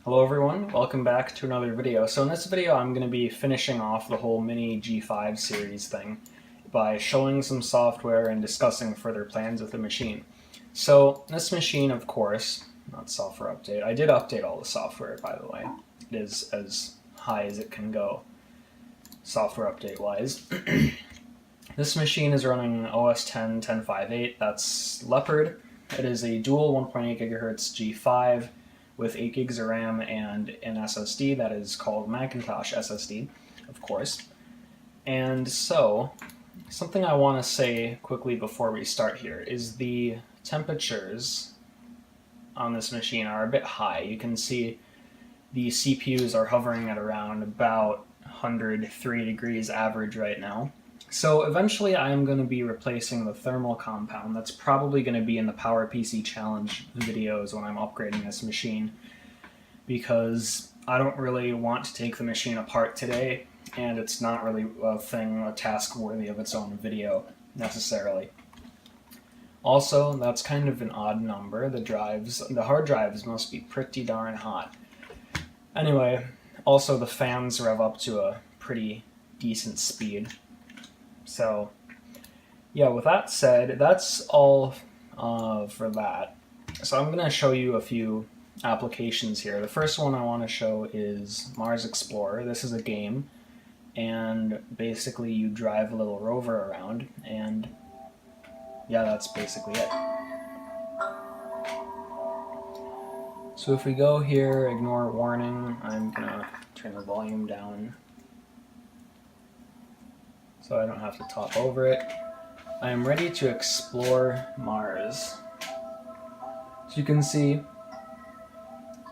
Hello everyone, welcome back to another video. So in this video I'm going to be finishing off the whole mini G5 series thing by showing some software and discussing further plans with the machine. So this machine, of course, not software update, I did update all the software, by the way. It is as high as it can go, software update wise. This machine is running OS X 10.5.8, that's Leopard. It is a dual 1.8 GHz G5 with 8 gigs of RAM and an SSD that is called Macintosh SSD, of course. And so, something I want to say quickly before we start here is the temperatures on this machine are a bit high. You can see the CPUs are hovering at around about 103 degrees average right now. So eventually I am going to be replacing the thermal compound. That's probably going to be in the PowerPC Challenge videos when I'm upgrading this machine, because I don't really want to take the machine apart today, and it's not really a task worthy of its own video necessarily. Also, that's kind of an odd number. The hard drives must be pretty darn hot. Anyway, also the fans rev up to a pretty decent speed. So, yeah, with that said, that's all for that. So I'm going to show you a few applications here. The first one I want to show is Mars Explorer. This is a game, and basically you drive a little rover around, and yeah, that's basically it. So if we go here, ignore warning, I'm going to turn the volume down so I don't have to talk over it. I am ready to explore Mars. As you can see,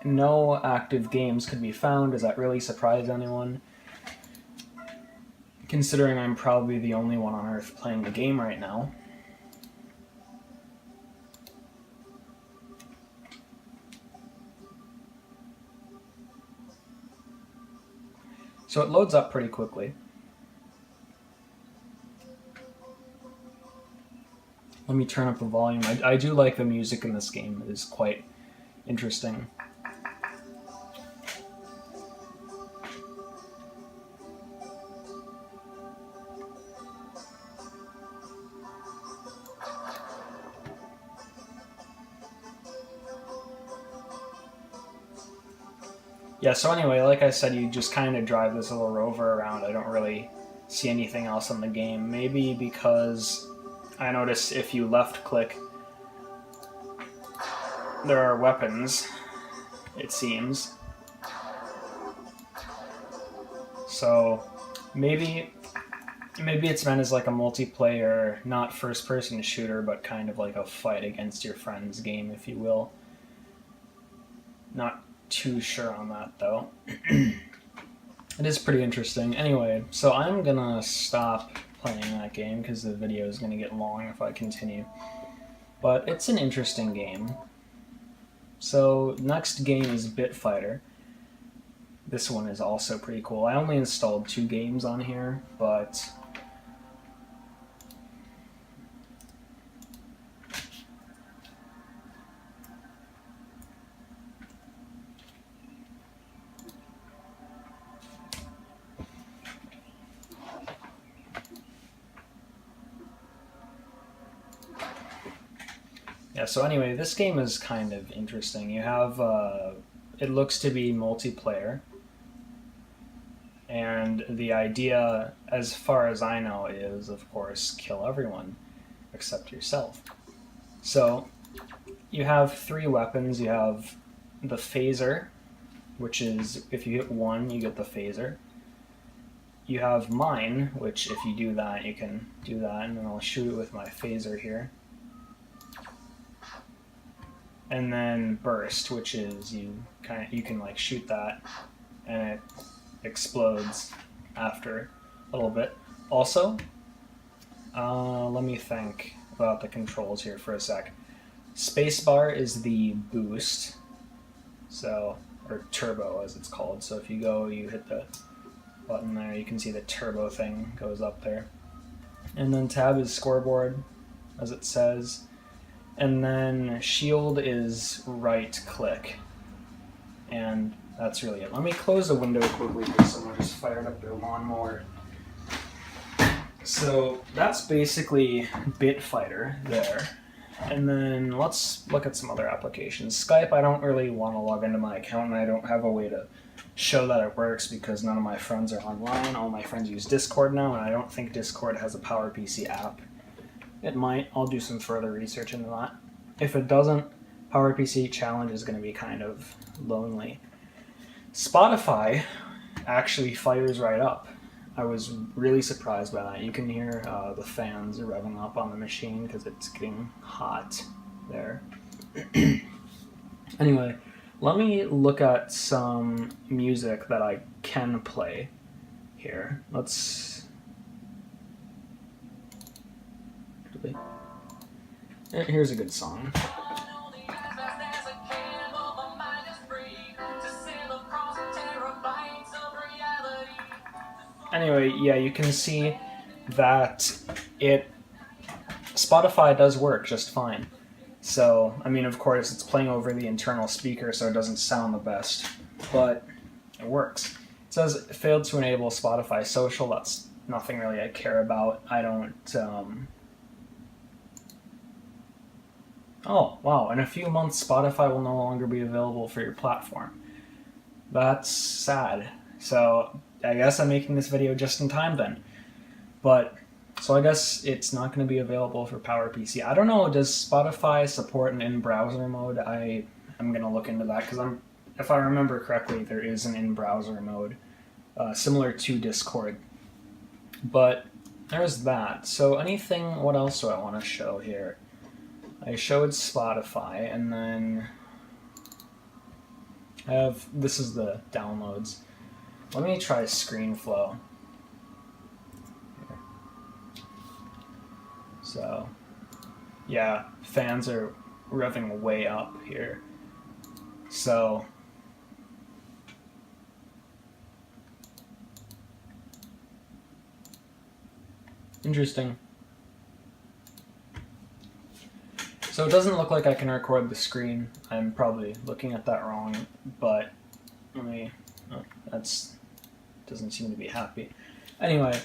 no active games could be found. Does that really surprise anyone? Considering I'm probably the only one on Earth playing the game right now. So it loads up pretty quickly. Let me turn up the volume. I do like the music in this game. It is quite interesting. Yeah, so anyway, like I said, you just kind of drive this little rover around. I don't really see anything else in the game. Maybe because I noticed if you left click, there are weapons, it seems. So maybe it's meant as like a multiplayer, not first-person shooter, but kind of like a fight against your friends game, if you will. Not too sure on that, though. It is pretty interesting. Anyway, so I'm gonna stop playing that game because the video is gonna get long if I continue. But it's an interesting game. So next game is Bit Fighter. This one is also pretty cool. I only installed 2 games on here, but yeah, so anyway, this game is kind of interesting. You have, it looks to be multiplayer, and the idea, as far as I know, is, of course, kill everyone except yourself. So, you have 3 weapons. You have the phaser, which is, if you hit 1, you get the phaser. You have mine, which if you do that, you can do that, and then I'll shoot it with my phaser here. And then burst, which is you can like shoot that and it explodes after a little bit. Also, let me think about the controls here for a sec. Spacebar is the boost, so, or turbo as it's called. So if you hit the button there, you can see the turbo thing goes up there. And then tab is scoreboard, as it says. And then shield is right click. and that's really it. Let me close the window quickly because someone just fired up their lawnmower. So that's basically Bitfighter there. And then let's look at some other applications. Skype, I don't really want to log into my account, and I don't have a way to show that it works because none of my friends are online. All my friends use Discord now, and I don't think Discord has a PowerPC app. It might. I'll do some further research into that. If it doesn't, PowerPC Challenge is going to be kind of lonely. Spotify actually fires right up. I was really surprised by that. You can hear the fans revving up on the machine because it's getting hot there. Anyway, let me look at some music that I can play here. Here's a good song. Anyway, yeah, you can see that Spotify does work just fine. So, I mean, of course, it's playing over the internal speaker, so it doesn't sound the best, but it works. It says it failed to enable Spotify Social. That's nothing really I care about. I don't, Oh, wow, in a few months, Spotify will no longer be available for your platform. That's sad. So, I guess I'm making this video just in time then. So I guess it's not going to be available for PowerPC. I don't know, does Spotify support an in-browser mode? I'm going to look into that because if I remember correctly, there is an in-browser mode similar to Discord. But there's that. So what else do I want to show here? I showed Spotify, and then this is the downloads. Let me try ScreenFlow. So, yeah, fans are revving way up here. So, interesting. So it doesn't look like I can record the screen. I'm probably looking at that wrong, but doesn't seem to be happy. Anyway,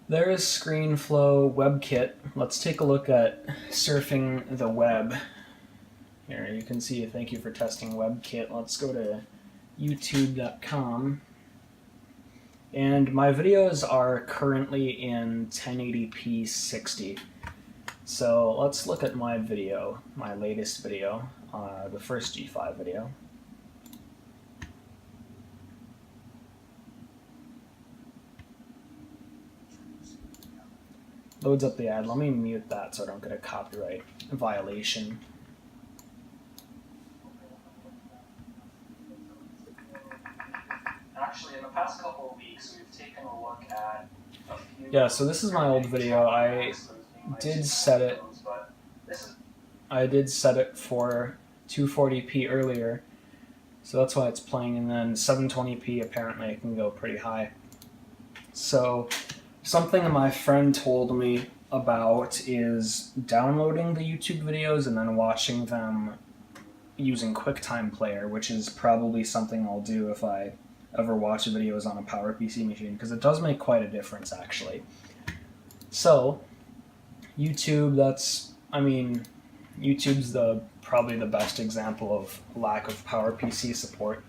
there is ScreenFlow WebKit. Let's take a look at surfing the web. Here you can see, thank you for testing WebKit. Let's go to youtube.com. And my videos are currently in 1080p 60. So let's look at my video, my latest video, the first G5 video. Loads up the ad. Let me mute that so I don't get a copyright violation. Actually, in the past couple of weeks, we've taken a look at a few... Yeah, so this is my old video. I did set it for 240p earlier, so that's why it's playing, and then 720p apparently it can go pretty high. So something my friend told me about is downloading the YouTube videos and then watching them using QuickTime Player, which is probably something I'll do if I ever watch videos on a PowerPC machine, because it does make quite a difference actually. So YouTube, YouTube's probably the best example of lack of PowerPC support.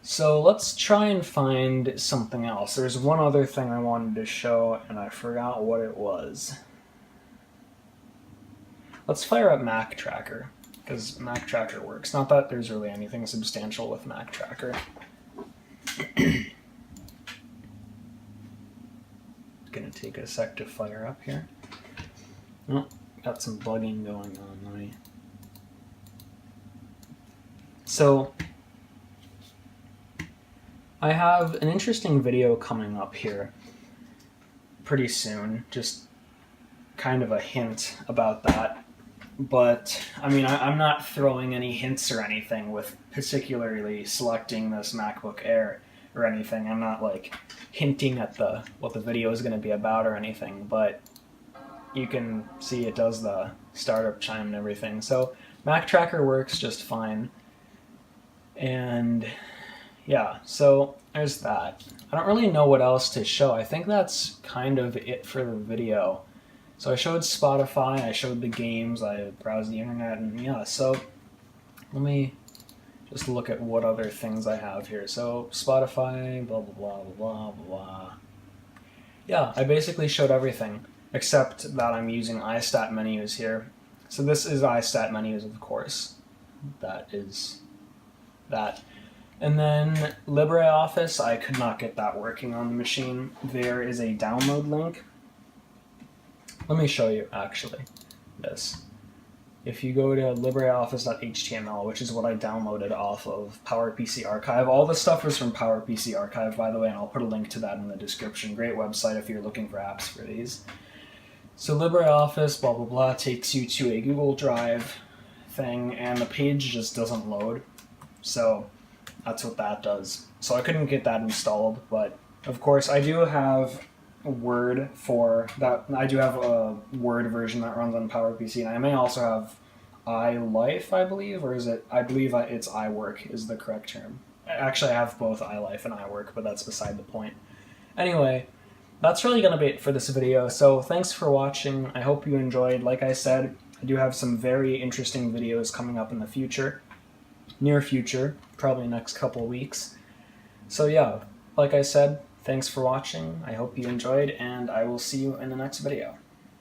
So let's try and find something else. There's one other thing I wanted to show, and I forgot what it was. Let's fire up Mac Tracker, because Mac Tracker works. Not that there's really anything substantial with Mac Tracker. It's gonna take a sec to fire up here. Oh, got some bugging going on. So I have an interesting video coming up here pretty soon, just kind of a hint about that. But, I'm not throwing any hints or anything with particularly selecting this MacBook Air or anything. I'm not, hinting at what the video is going to be about or anything, but you can see it does the startup chime and everything. So Mac Tracker works just fine. And yeah, so there's that. I don't really know what else to show. I think that's kind of it for the video. So I showed Spotify, I showed the games, I browsed the internet, and yeah, so let me just look at what other things I have here. So Spotify, blah, blah, blah, blah, blah, blah. Yeah, I basically showed everything, except that I'm using iStat menus here. So this is iStat menus, of course. That is that. And then LibreOffice, I could not get that working on the machine. There is a download link. Let me show you, actually, this. If you go to LibreOffice.html, which is what I downloaded off of PowerPC Archive, all the stuff is from PowerPC Archive, by the way, and I'll put a link to that in the description. Great website if you're looking for apps for these. So LibreOffice, blah, blah, blah, takes you to a Google Drive thing, and the page just doesn't load. So that's what that does. So I couldn't get that installed, but of course I do have Word for that. I do have a Word version that runs on PowerPC, and I may also have iLife, I believe, or is it? I believe it's iWork is the correct term. Actually, I have both iLife and iWork, but that's beside the point. Anyway, that's really gonna be it for this video. So thanks for watching. I hope you enjoyed. Like I said, I do have some very interesting videos coming up in the future, near future, probably next couple weeks. So yeah, like I said, thanks for watching, I hope you enjoyed, and I will see you in the next video.